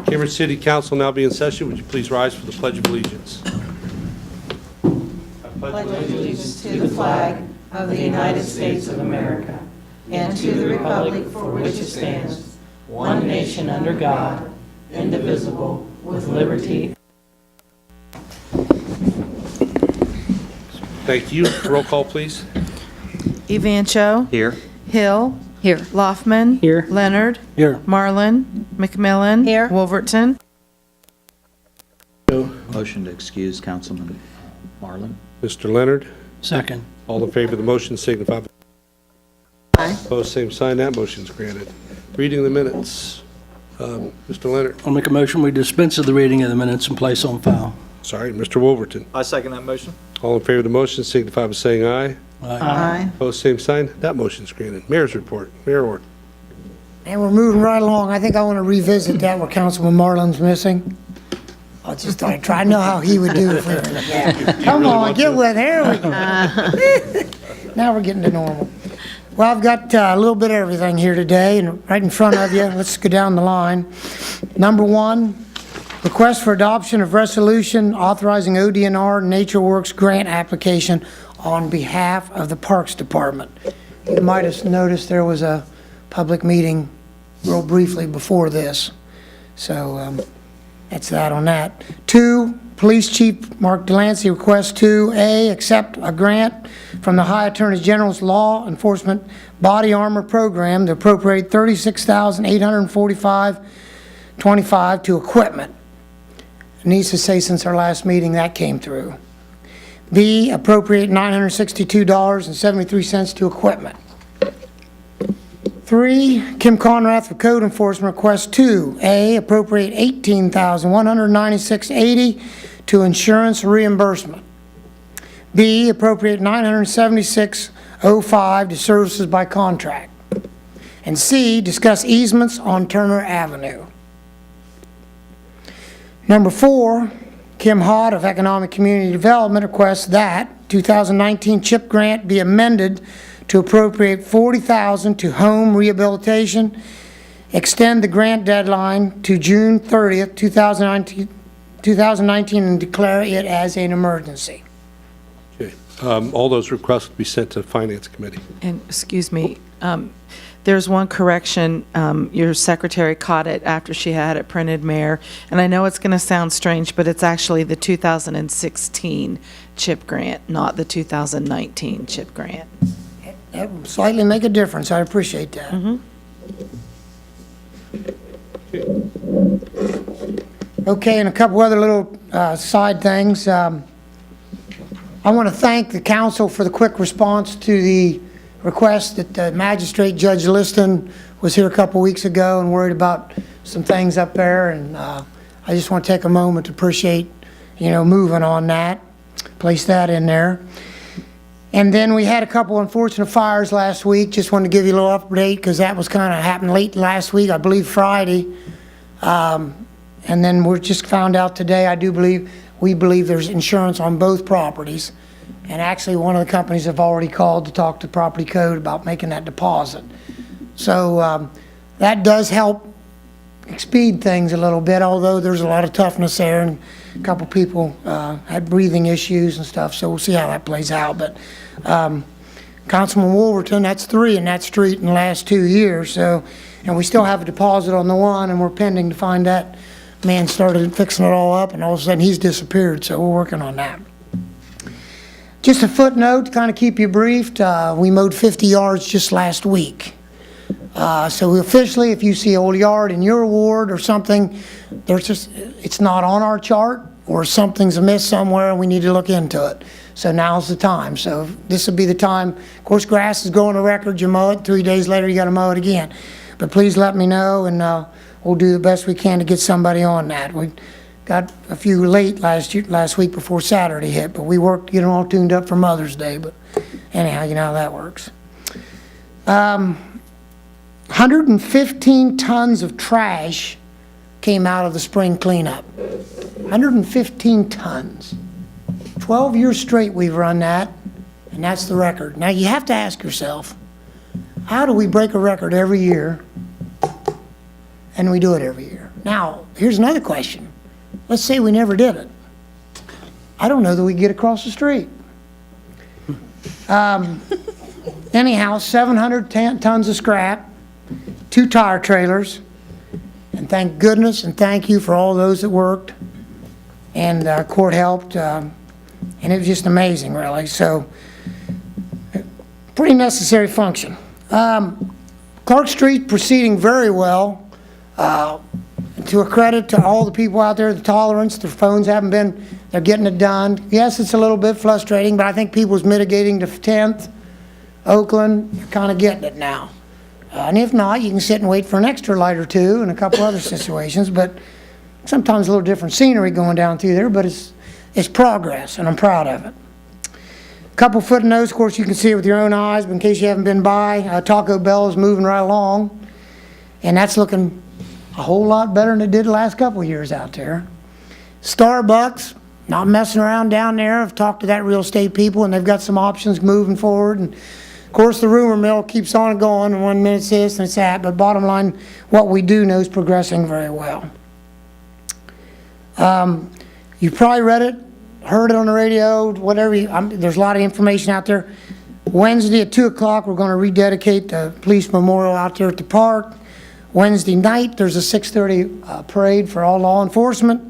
Cambridge City Council now be in session. Would you please rise for the Pledge of Allegiance? Pledge allegiance to the flag of the United States of America and to the republic for which it stands, one nation under God, indivisible, with liberty. Thank you. Roll call, please. Evancho. Here. Hill. Here. Loffman. Here. Leonard. Here. Marlin. McMillan. Here. Wolverton. Motion to excuse Councilman Marlin. Mr. Leonard. Second. All in favor of the motion signify by Aye. opposed, same sign. That motion's granted. Reading the minutes. Mr. Leonard. I'll make a motion, we dispense of the reading of the minutes and place on file. Sorry, Mr. Wolverton. I second that motion. All in favor of the motion signify by saying aye. Aye. Opposed, same sign. That motion's granted. Mayor's report. Mayor Ward. And we're moving right along. I think I want to revisit that where Councilman Marlin's missing. I try to know how he would do it for it. Come on, get with it. Here we go. Now we're getting to normal. Well, I've got a little bit of everything here today, and right in front of you, let's go down the line. Number one, request for adoption of resolution authorizing ODNR NatureWorks grant application on behalf of the Parks Department. You might have noticed there was a public meeting real briefly before this. So that's that on that. Two, Police Chief Mark Delancey requests to A, accept a grant from the High Attorney General's Law Enforcement Body Armor Program to appropriate $36,845.25 to equipment. It needs to say since our last meeting that came through. B, appropriate $962.73 to equipment. 3, Kim Conrath for Code Enforcement requests 2, A, appropriate $18,196.80 to insurance reimbursement. B, appropriate $976.05 to services by contract. And C, discuss easements on Turner Avenue. Number 4, Kim Hott of Economic Community Development requests that 2019 CHIP grant be amended to appropriate $40,000 to home rehabilitation, extend the grant deadline to June 30th, 2019, and declare it as an emergency. Okay. All those requests will be sent to Finance Committee. And, excuse me, there's one correction. Your secretary caught it after she had it printed, Mayor. And I know it's going to sound strange, but it's actually the 2016 CHIP grant, not the 2019 CHIP grant. That would slightly make a difference. I appreciate that. Okay, and a couple other little side things. I want to thank the council for the quick response to the request that Magistrate Judge Liston was here a couple weeks ago and worried about some things up there, and I just want to take a moment to appreciate, moving on that, place that in there. And then we had a couple unfortunate fires last week. Just wanted to give you a little update because that was kind of happened late last week, I believe Friday. And then we just found out today, we believe there's insurance on both properties. And actually one of the companies have already called to talk to Property Code about making that deposit. So that does help speed things a little bit, although there's a lot of toughness there, and a couple people had breathing issues and stuff, so we'll see how that plays out. But Councilman Wolverton, that's 3 in that street in the last 2 years, so, and we still have a deposit on the one, and we're pending to find that man started fixing it all up, and all of a sudden he's disappeared, so we're working on that. Just a footnote to kind of keep you briefed, we mowed 50 yards just last week. So officially, if you see an old yard in your ward or something, it's not on our chart, or something's amiss somewhere and we need to look into it. So now's the time. So this will be the time. Of course, grass is going to record. You mow it, 3 days later you got to mow it again. But please let me know, and we'll do the best we can to get somebody on that. We got a few late last week before Saturday hit, but we worked to get them all tuned up for Mother's Day. But anyhow, you know how that works. 115 tons of trash came out of the spring cleanup. 115 tons. 12 years straight we've run that, and that's the record. Now you have to ask yourself, how do we break a record every year, and we do it every year? Now, here's another question. Let's say we never did it. I don't know that we get across the street. Anyhow, 700 tons of scrap, 2 tire trailers, and thank goodness and thank you for all those that worked, and court helped, and it was just amazing, really. So, pretty necessary function. Clark Street proceeding very well. To a credit to all the people out there, the tolerance, their phones haven't been, they're getting it done. Yes, it's a little bit frustrating, but I think people's mitigating to 10th, Oakland, you're kind of getting it now. And if not, you can sit and wait for an extra light or two in a couple other situations, but sometimes a little different scenery going down through there, but it's progress, and I'm proud of it. Couple footnotes, of course, you can see it with your own eyes, but in case you haven't been by, Taco Bell is moving right along, and that's looking a whole lot better than it did the last couple of years out there. Starbucks, not messing around down there. I've talked to that real estate people, and they've got some options moving forward. And of course, the rumor mill keeps on going, and 1 minute it's this and it's that, but bottom line, what we do know is progressing very well. You probably read it, heard it on the radio, whatever. There's a lot of information out there. Wednesday at 2 o'clock, we're going to rededicate the police memorial out there at the park. Wednesday night, there's a 6:30 parade for all law enforcement,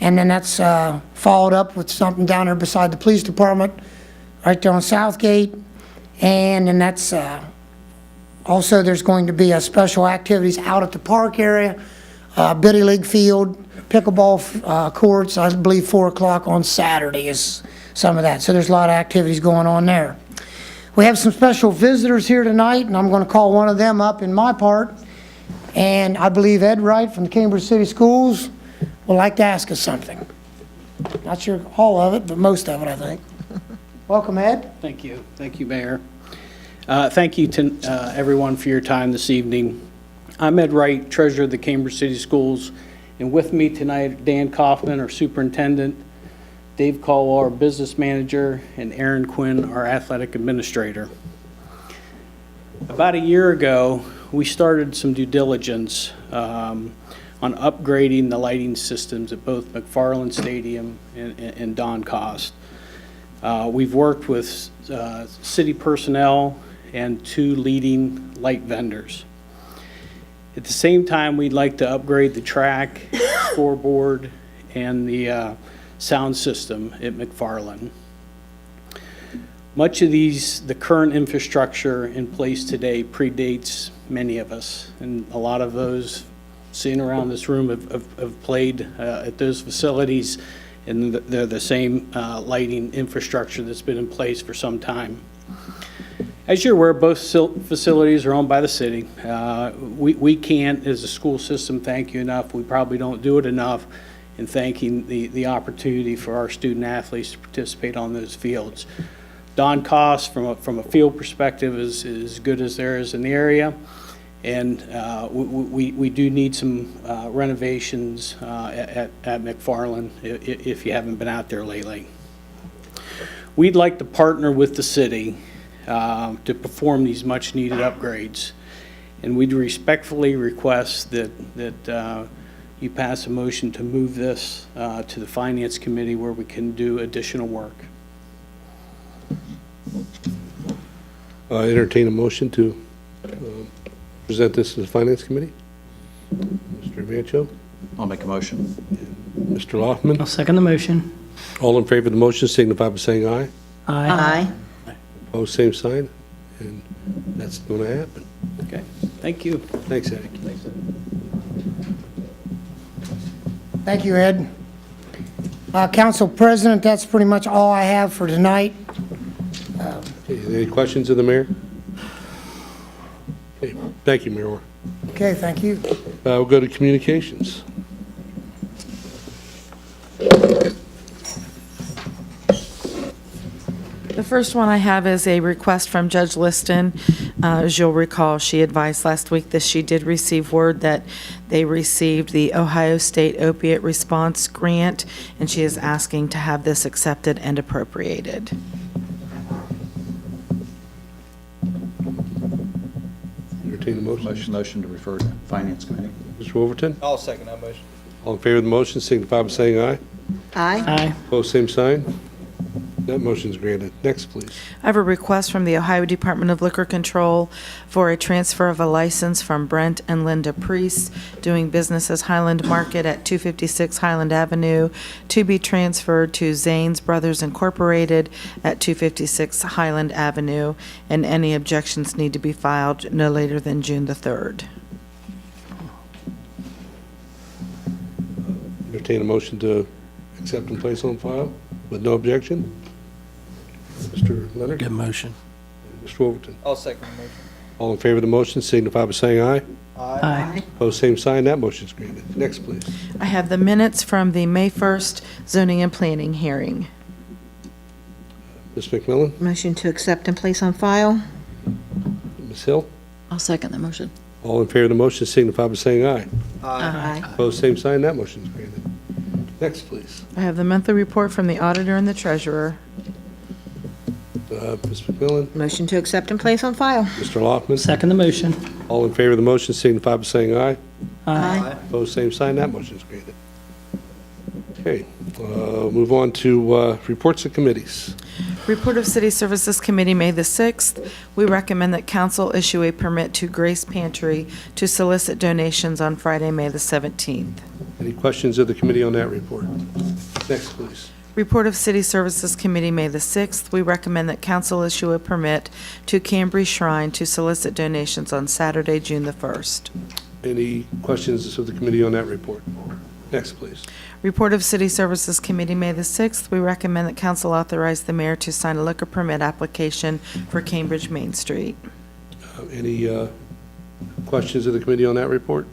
and then that's followed up with something down there beside the police department, right there on Southgate, and then that's also there's going to be special activities out at the park area, Biddy League Field, pickleball courts. I believe 4 o'clock on Saturday is some of that. So there's a lot of activities going on there. We have some special visitors here tonight, and I'm going to call one of them up in my part. And I believe Ed Wright from the Cambridge City Schools would like to ask us something. Not sure all of it, but most of it, I think. Welcome, Ed. Thank you. Thank you, Mayor. Thank you to everyone for your time this evening. I'm Ed Wright, Treasurer of the Cambridge City Schools, and with me tonight, Dan Kaufman, our Superintendent, Dave Caldwell, our Business Manager, and Aaron Quinn, our Athletic Administrator. About a year ago, we started some due diligence on upgrading the lighting systems at both McFarland Stadium and Don Cost. We've worked with city personnel and 2 leading light vendors. At the same time, we'd like to upgrade the track, scoreboard, and the sound system at McFarland. Much of the current infrastructure in place today predates many of us, and a lot of those sitting around this room have played at those facilities, and they're the same lighting infrastructure that's been in place for some time. As you're aware, both facilities are owned by the city. We can't, as a school system, thank you enough. We probably don't do it enough in thanking the opportunity for our student athletes to participate on those fields. Don Cost, from a field perspective, is as good as there is in the area, and we do need some renovations at McFarland if you haven't been out there lately. We'd like to partner with the city to perform these much-needed upgrades, and we'd respectfully request that you pass a motion to move this to the Finance Committee where we can do additional work. Entertain a motion to present this to the Finance Committee. Mr. Mancho, I'll make a motion. Mr. Loffman, I'll second the motion. all in favor of the motion signify by saying aye. Aye. Opposed, same sign, and that's going to happen. Okay, thank you. Thanks, Eddie. Thank you, Ed. Council President, that's pretty much all I have for tonight. Okay, any questions of the mayor? Okay, thank you, Mayor. Okay, thank you. We'll go to communications. The first one I have is a request from Judge Liston. As you'll recall, she advised last week that she did receive word that they received the Ohio State Opiate Response Grant, and she is asking to have this accepted and Entertain a motion. Motion to refer to Finance Committee. Mr. Wolverton? I'll second that motion. All in favor of the motion signify by saying aye. Aye. Aye. Opposed, same sign. That motion's granted. Next, please. I have a request from the Ohio Department of Liquor Control for a transfer of a license from Brent and Linda Priest, doing business as Highland Market at 256 Highland Avenue, to be transferred to Zane's Brothers Incorporated at 256 Highland Avenue, and any objections need to be filed no later than June the 3rd. Entertain a motion to accept and place on file with no objection. Mr. Leonard? Good motion. Mr. Wolverton? I'll second the motion. All in favor of the motion signify by saying aye. Aye. Opposed, same sign. That motion's granted. Next, please. I have the minutes from the May 1st zoning and planning hearing. Ms. McMillan? Motion to accept and place on file? Ms. Hill? I'll second the motion. All in favor of the motion signify by saying aye. Aye. Opposed, same sign. That motion's granted. Next, please. I have the monthly report from the auditor and the treasurer. Ms. McMillan? Motion to accept and place on file? Mr. Loffman? Second the motion. All in favor of the motion signify by saying aye. Aye. Opposed, same sign. That motion's granted. Okay, move on to reports of committees. Report of City Services Committee, May the 6th. We recommend that council issue a permit to Grace Pantry to solicit donations on Friday, May the 17th. Any questions of the committee on that report? Next, please. Report of City Services Committee, May the 6th. We recommend that council issue a permit to Cambry Shrine to solicit donations on Saturday, June the 1st. Any questions of the committee on that report? Next, please. Report of City Services Committee, May the 6th. We recommend that council authorize the mayor to sign a liquor permit application for Cambridge Main Street. Any questions of the committee on that report?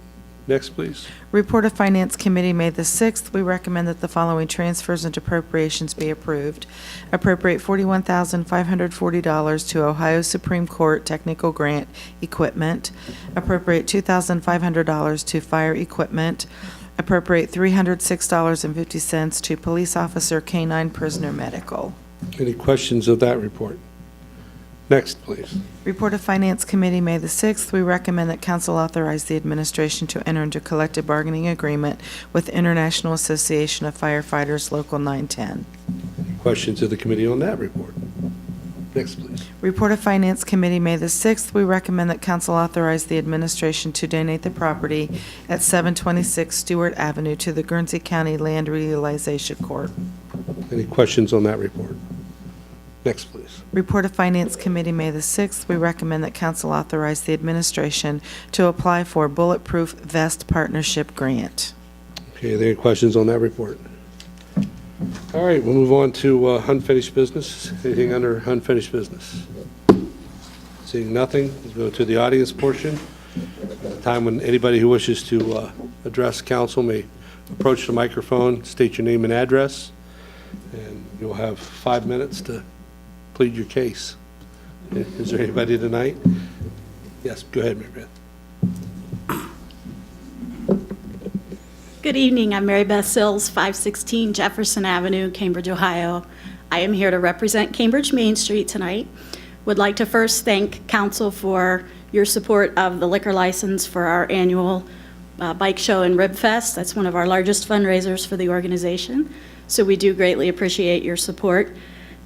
Next, please. Report of Finance Committee, May the 6th. We recommend that the following transfers and appropriations be approved. Appropriate $41,540 to Ohio Supreme Court Technical Grant Equipment. Appropriate $2,500 to fire equipment. Appropriate $306.50 to Police Officer K-9 Prisoner Medical. Any questions of that report? Next, please. Report of Finance Committee, May the 6th. We recommend that council authorize the administration to enter into collective bargaining agreement with International Association of Firefighters Local 910. Questions of the committee on that report? Next, please. Report of Finance Committee, May the 6th. We recommend that council authorize the administration to donate the property at 726 Stewart Avenue to the Guernsey County Land Reutilization Corp. Any questions on that report? Next, please. Report of Finance Committee, May the 6th. We recommend that council authorize the administration to apply for Bulletproof Vest Partnership Grant. Okay, are there any questions on that report? All right, we'll move on to unfinished business. Anything under unfinished business? Seeing nothing, we'll go to the audience portion. At a time when anybody who wishes to address council may approach the microphone, state your name and address, and you'll have 5 minutes to plead your case. Is there anybody tonight? Yes, go ahead, Mary Beth. Good evening. I'm Mary Beth Sills, 516 Jefferson Avenue, Cambridge, Ohio. I am here to represent Cambridge Main Street tonight. Would like to first thank council for your support of the liquor license for our annual bike show and Rib Fest. That's one of our largest fundraisers for the organization, so we do greatly appreciate your support.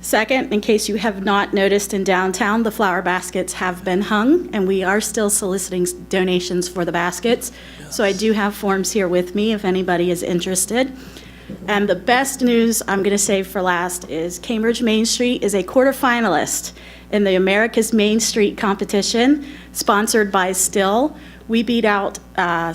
Second, in case you have not noticed, in downtown, the flower baskets have been hung, and we are still soliciting donations for the baskets. So I do have forms here with me if anybody is interested. And the best news I'm going to save for last is Cambridge Main Street is a quarterfinalist in the America's Main Street competition, sponsored by Still. We beat out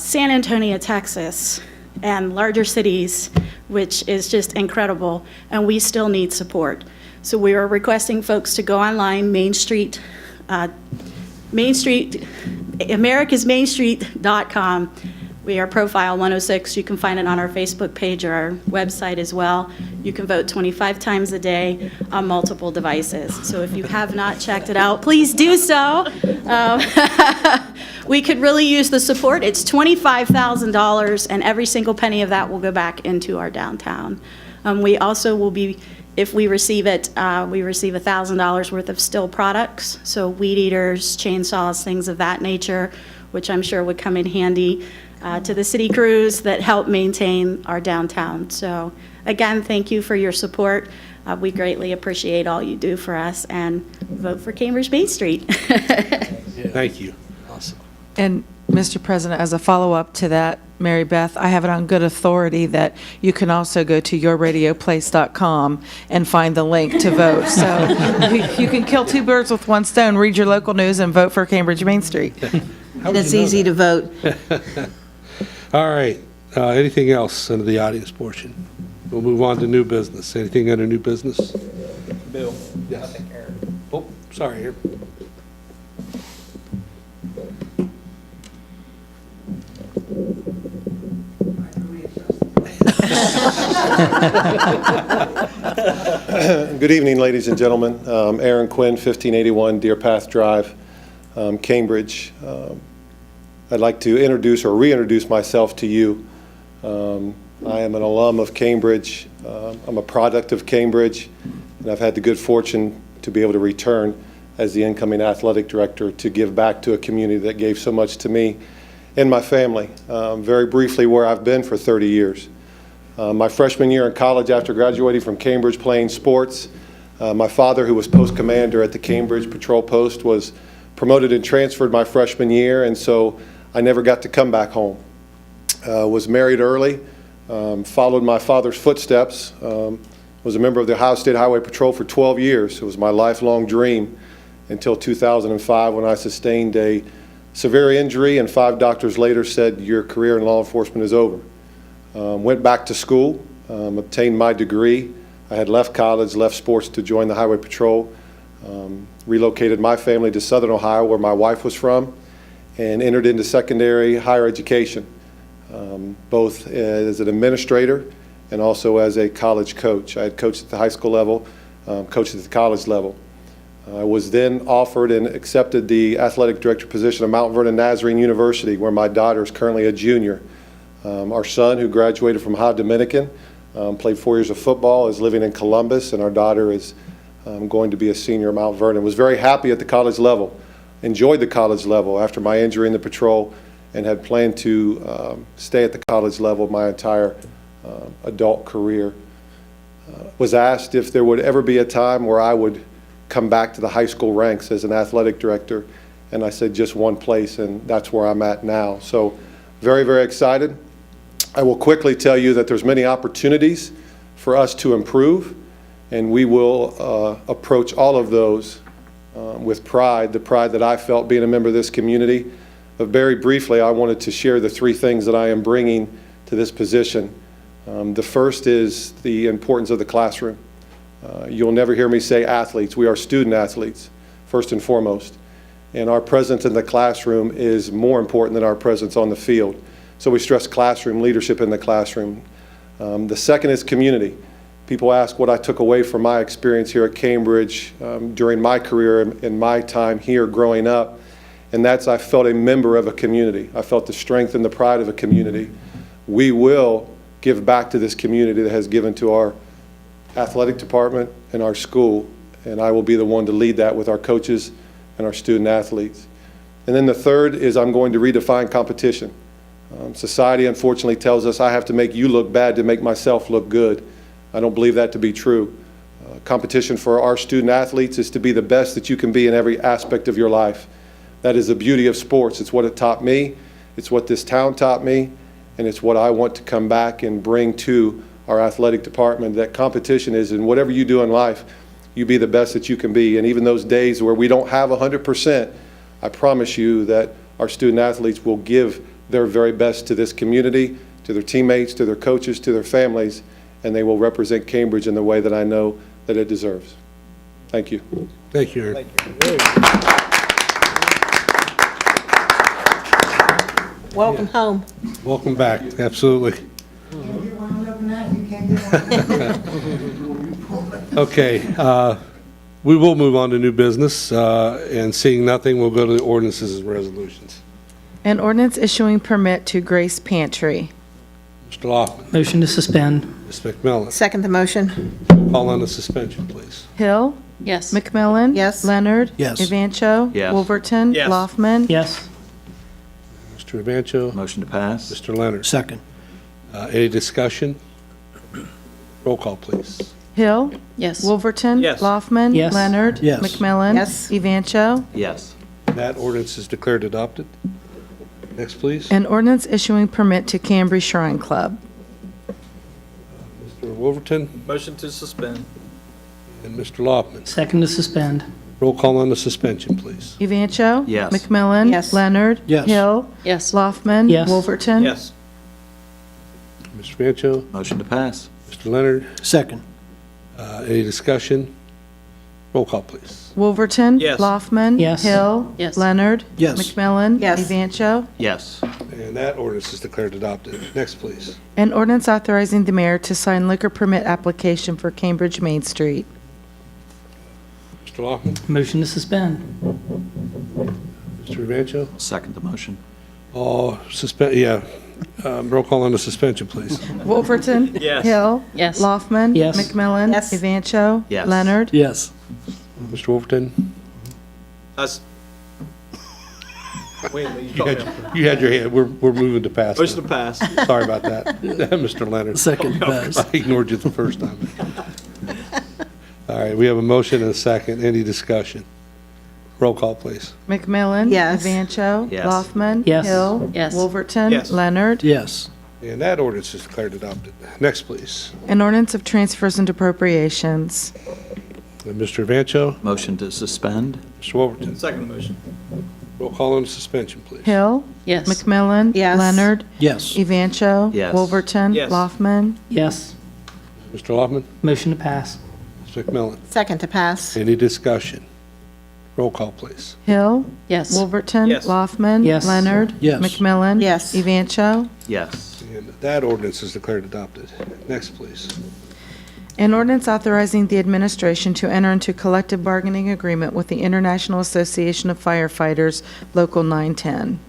San Antonio, Texas, and larger cities, which is just incredible, and we still need support. So we are requesting folks to go online, americasmainstreet.com. We are Profile 106. You can find it on our Facebook page or our website as well. You can vote 25 times a day on multiple devices. So if you have not checked it out, please do so. We could really use the support. It's $25,000, and every single penny of that will go back into our downtown. We also will be, if we receive it, we receive $1,000 worth of still products, so weed eaters, chainsaws, things of that nature, which I'm sure would come in handy to the city crews that help maintain our downtown. So again, thank you for your support. We greatly appreciate all you do for us, and vote for Cambridge Main Street. Thank you. And, Mr. President, as a follow-up to that, Mary Beth, I have it on good authority that you can also go to yourradioplace.com and find the link to vote. So you can kill two birds with one stone, read your local news, and vote for Cambridge Main Street. And it's easy to vote. All right, anything else under the audience portion? We'll move on to new business. Anything under new business? Bill? Yes. Oh, sorry, here. Good evening, ladies and gentlemen. Aaron Quinn, 1581 Deer Path Drive, Cambridge. I'd like to introduce or reintroduce myself to you. I am an alum of Cambridge. I'm a product of Cambridge, and I've had the good fortune to be able to return as the incoming athletic director to give back to a community that gave so much to me and my family. Very briefly, where I've been for 30 years. My freshman year in college, after graduating from Cambridge playing sports, my father, who was post commander at the Cambridge Patrol Post, was promoted and transferred my freshman year, and so I never got to come back home. Was married early, followed my father's footsteps, was a member of the Ohio State Highway Patrol for 12 years. It was my lifelong dream until 2005 when I sustained a severe injury, and 5 doctors later said, your career in law enforcement is over. Went back to school, obtained my degree. I had left college, left sports to join the Highway Patrol, relocated my family to Southern Ohio, where my wife was from, and entered into secondary higher education, both as an administrator and also as a college coach. I had coached at the high school level, coached at the college level. I was then offered and accepted the athletic director position of Mount Vernon Nazarene University, where my daughter is currently a junior. Our son, who graduated from Ohio Dominican, played 4 years of football, is living in Columbus, and our daughter is going to be a senior at Mount Vernon. Was very happy at the college level, enjoyed the college level after my injury in the patrol, and had planned to stay at the college level my entire adult career. Was asked if there would ever be a time where I would come back to the high school ranks as an athletic director, and I said just one place, and that's where I'm at now. So very, very excited. I will quickly tell you that there's many opportunities for us to improve, and we will approach all of those with pride, the pride that I felt being a member of this community. But very briefly, I wanted to share the 3 things that I am bringing to this position. The first is the importance of the classroom. You'll never hear me say athletes. We are student athletes, first and foremost. And our presence in the classroom is more important than our presence on the field. So we stress classroom leadership in the classroom. The second is community. People ask what I took away from my experience here at Cambridge during my career and my time here growing up. And that's, I felt a member of a community. I felt the strength and the pride of a community. We will give back to this community that has given to our athletic department and our school, and I will be the one to lead that with our coaches and our student athletes. And then the third is I'm going to redefine competition. Society unfortunately tells us I have to make you look bad to make myself look good. I don't believe that to be true. Competition for our student athletes is to be the best that you can be in every aspect of your life. That is the beauty of sports. It's what it taught me, it's what this town taught me, and it's what I want to come back and bring to our athletic department. That competition is in whatever you do in life, you be the best that you can be. And even those days where we don't have 100%, I promise you that our student athletes will give their very best to this community, to their teammates, to their coaches, to their families, and they will represent Cambridge in the way that I know that it deserves. Thank you. Thank you, Aaron. Welcome home. Welcome back, absolutely. Okay, we will move on to new business, and seeing nothing, we'll go to the ordinances and resolutions. An ordinance issuing permit to Grace Pantry. Mr. Loffman. Motion to suspend. Ms. McMillan. Second the motion. Call on the suspension, please. Hill. Yes. McMillan. Yes. Leonard. Yes. Evancho. Yes. Wolverton. Yes. Laufman. Yes. Mr. Evancho. Motion to pass? Mr. Leonard. Second. Any discussion? Roll call, please. Hill. Yes. Wolverton. Yes. Laufman. Yes. Leonard. Yes. McMillan. Yes. Evancho. Yes. That ordinance is declared adopted. Next, please. An ordinance issuing permit to Cambry Shrine Club. Mr. Wolverton Motion to suspend. and Mr. Loffman. Second to suspend. Roll call on the suspension, please. Evancho. Yes. McMillan. Yes. Leonard. Yes. Hill. Yes. Laufman. Yes. Wolverton. Yes. Mr. Evancho, Motion to pass? Mr. Leonard, Second. any discussion? Roll call, please. Wolverton. Yes. Laufman. Yes. Hill. Yes. Leonard. Yes. McMillan. Yes. Evancho. Yes. And that ordinance is declared adopted. Next, please. An ordinance authorizing the mayor to sign liquor permit application for Cambridge Main Street. Mr. Loffman, Motion to suspend. Mr. Evancho, Second the motion? roll call on the suspension, please. Wolverton. Yes. Hill. Yes. Laufman. Yes. McMillan. Yes. Evancho. Yes. Leonard. Yes. Mr. Wolverton, Us. Wait, you had your hand, we're moving to pass. Motion to pass. Sorry about that. Mr. Leonard, Second pass. I ignored you the first time. All right, we have a motion and a second. Any discussion? Roll call, please. McMillan. Yes. Evancho. Yes. Laufman. Yes. Hill. Yes. Wolverton. Yes. Leonard. Yes. And that ordinance is declared adopted. Next, please. An ordinance of transfers and appropriations. Mr. Evancho, Motion to suspend? Mr. Wolverton. Second motion. Roll call on the suspension, please. Hill. Yes. McMillan. Yes. Leonard. Yes. Evancho. Yes. Wolverton. Yes. Laufman. Yes. Mr. Loffman, Motion to pass. Ms. McMillan. Second to pass. Any discussion? Roll call, please. Hill. Yes. Wolverton. Yes. Laufman. Yes. Leonard. Yes. McMillan. Yes. Evancho. Yes. And that ordinance is declared adopted. Next, please. An ordinance authorizing the administration to enter into collective bargaining agreement with the International Association of Firefighters, Local 910.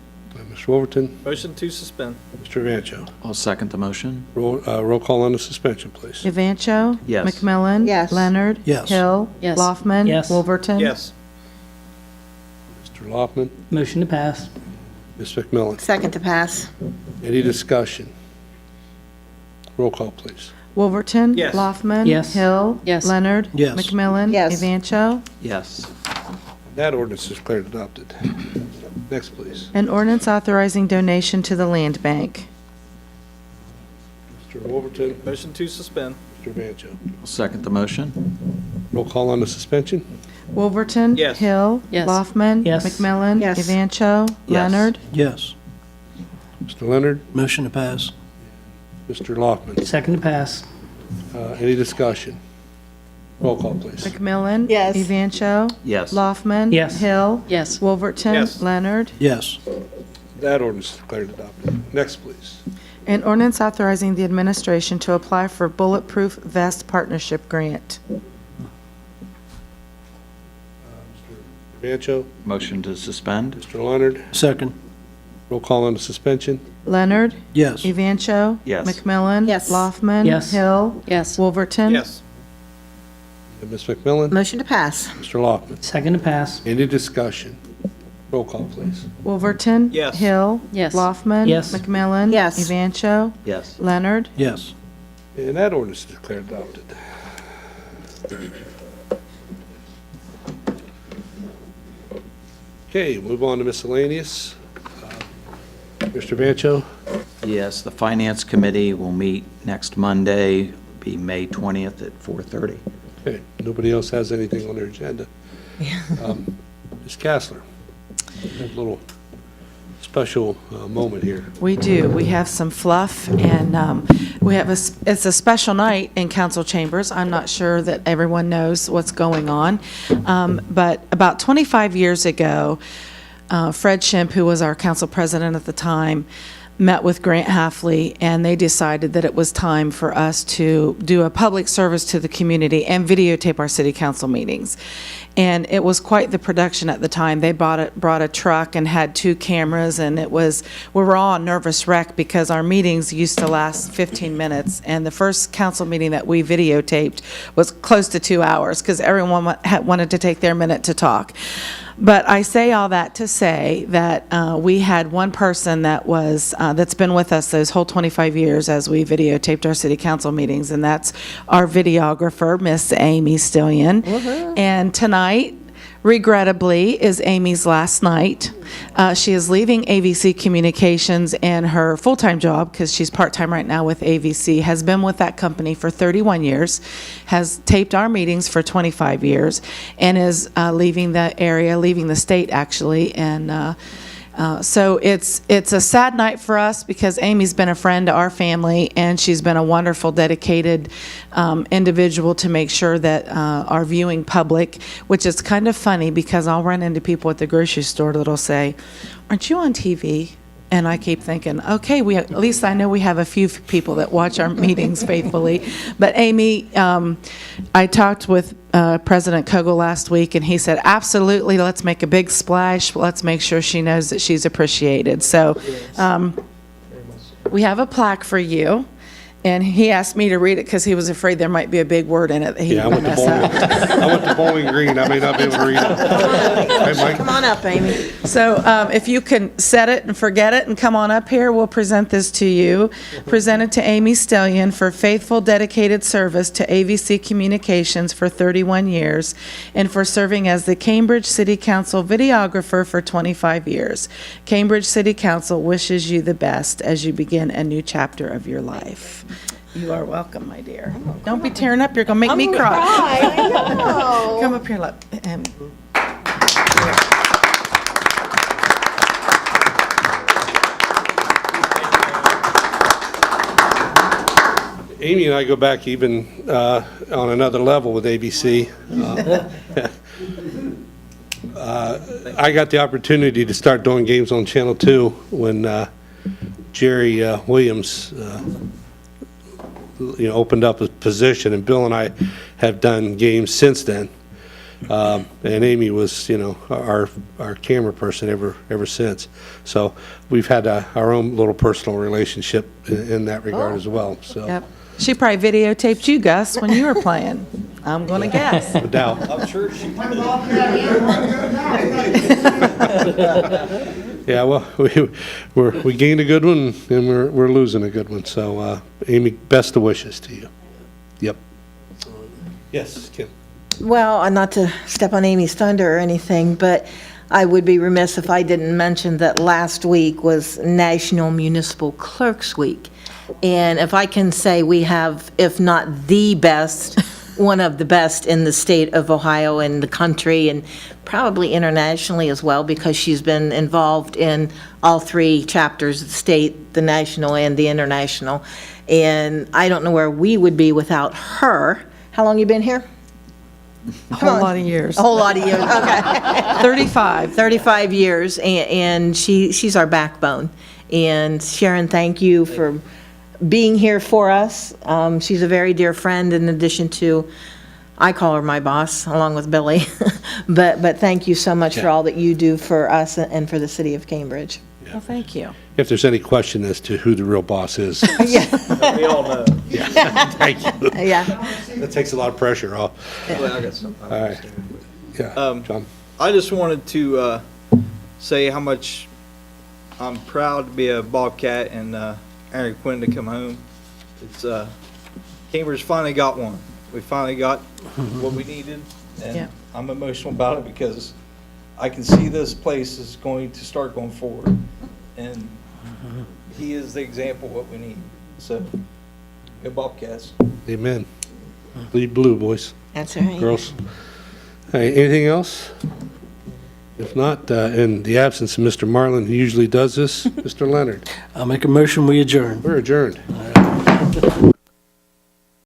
Mr. Wolverton, Motion to suspend. Mr. Evancho. I'll second the motion? Roll call on the suspension, please. Evancho. Yes. McMillan. Yes. Leonard. Yes. Hill. Yes. Laufman. Yes. Wolverton. Yes. Mr. Loffman, Motion to pass. Ms. McMillan. Second to pass. Any discussion? Roll call, please. Wolverton. Yes. Laufman. Yes. Hill. Yes. Leonard. Yes. McMillan. Yes. Evancho. Yes. That ordinance is declared adopted. Next, please. An ordinance authorizing donation to the land bank. Mr. Wolverton, Motion to suspend. Mr. Evancho. I'll second the motion? Roll call on the suspension? Wolverton. Yes. Hill. Yes. Laufman. Yes. McMillan. Yes. Evancho. Yes. Leonard. Yes. Mr. Leonard, Motion to pass. Mr. Loffman. Second to pass. Any discussion? Roll call, please. McMillan. Yes. Evancho. Yes. Laufman. Yes. Hill. Yes. Wolverton. Yes. Leonard. Yes. That ordinance is declared adopted. Next, please. An ordinance authorizing the administration to apply for Bulletproof Vest Partnership Grant. Evancho, Motion to suspend? Mr. Leonard, Second. roll call on the suspension? Leonard. Yes. Evancho. Yes. McMillan. Yes. Laufman. Yes. Hill. Yes. Wolverton. Yes. And Ms. McMillan, Motion to pass. Mr. Loffman. Second to pass. Any discussion? Roll call, please. Wolverton. Yes. Hill. Yes. Laufman. Yes. McMillan. Yes. Evancho. Yes. Leonard. Yes. And that ordinance is declared adopted. Okay, move on to miscellaneous. Mr. Vancho, Yes, the Finance Committee will meet next Monday, be May 20th at 4:30. okay, nobody else has anything on their agenda. Ms. Castler, we have a little special moment here. We do. We have some fluff, and we have it's a special night in council chambers. I'm not sure that everyone knows what's going on, but about 25 years ago, Fred Shimp, who was our council president at the time, met with Grant Halfley, and they decided that it was time for us to do a public service to the community and videotape our city council meetings. And it was quite the production at the time. They brought a truck and had 2 cameras, and we were all a nervous wreck because our meetings used to last 15 minutes. And the first council meeting that we videotaped was close to 2 hours because everyone wanted to take their minute to talk. But I say all that to say that we had one person that's been with us those whole 25 years as we videotaped our city council meetings, and that's our videographer, Miss Amy Stillion. And tonight, regrettably, is Amy's last night. She is leaving AVC Communications, and her full-time job, because she's part-time right now with AVC, has been with that company for 31 years, has taped our meetings for 25 years, and is leaving the area, leaving the state, actually. And so it's a sad night for us because Amy's been a friend to our family, and she's been a wonderful, dedicated individual to make sure that our viewing public, which is kind of funny because I'll run into people at the grocery store that'll say, "Aren't you on TV?" And I keep thinking, okay, at least I know we have a few people that watch our meetings faithfully. But Amy, I talked with President Kogel last week, and he said, absolutely, let's make a big splash. Let's make sure she knows that she's appreciated. So we have a plaque for you. And he asked me to read it because he was afraid there might be a big word in it that he Yeah, I would went to mess up. Bowling, I went to Bowling Green, I may not be able to read it. Hey, Mike? Come on up, Amy. So if you can set it and forget it and come on up here, we'll present this to you. Presented to Amy Stillion for faithful, dedicated service to AVC Communications for 31 years and for serving as the Cambridge City Council videographer for 25 years. Cambridge City Council wishes you the best as you begin a new chapter of your life. You are welcome, my dear. Don't be tearing up, you're going to make me cry. I know. Come up here, look. Amy and I go back even on another level with ABC. I got the opportunity to start doing games on Channel 2 when Jerry Williams opened up a position, and Bill and I have done games since then. And Amy was, our camera person ever since. So we've had our own little personal relationship in that regard as well. So Yep. She probably videotaped you, Gus, when you were playing. I'm going to guess. no doubt. I'm sure she Yeah, well, we gained a good one, and we're losing a good one. So Amy, best of wishes to you. Yep. Yes, Kim. Well, not to step on Amy's thunder or anything, but I would be remiss if I didn't mention that last week was National Municipal Clerks Week. And if I can say we have, if not the best, one of the best in the state of Ohio and the country, and probably internationally as well, because she's been involved in all 3 chapters of the state, the national and the international. And I don't know where we would be without her. How long you been here? A whole lot of years. A whole lot of years, okay. 35. 35 years, and she's our backbone. And Sharon, thank you for being here for us. She's a very dear friend, in addition to, I call her my boss, along with Billy. But thank you so much for all that you do for us and for the city of Cambridge. Well, thank you. If there's any question as to who the real boss is, we all know. thank you. Yeah. That takes a lot of pressure off. Well, I got some. All right. Yeah, John. I just wanted to say how much I'm proud to be a Bobcat and Aaron Quinn to come home. It's Cambridge finally got one. We finally got what we needed, and Yeah. I'm emotional about it because I can see this place is going to start going forward, and he is the example of what we need. So, go Bobcats. Amen. Bleed blue, boys, That's right. girls. Hey, anything else? If not, in the absence of Mr. Marlin, who usually does this, Mr. Leonard. I'll make a motion, we adjourn. We're adjourned.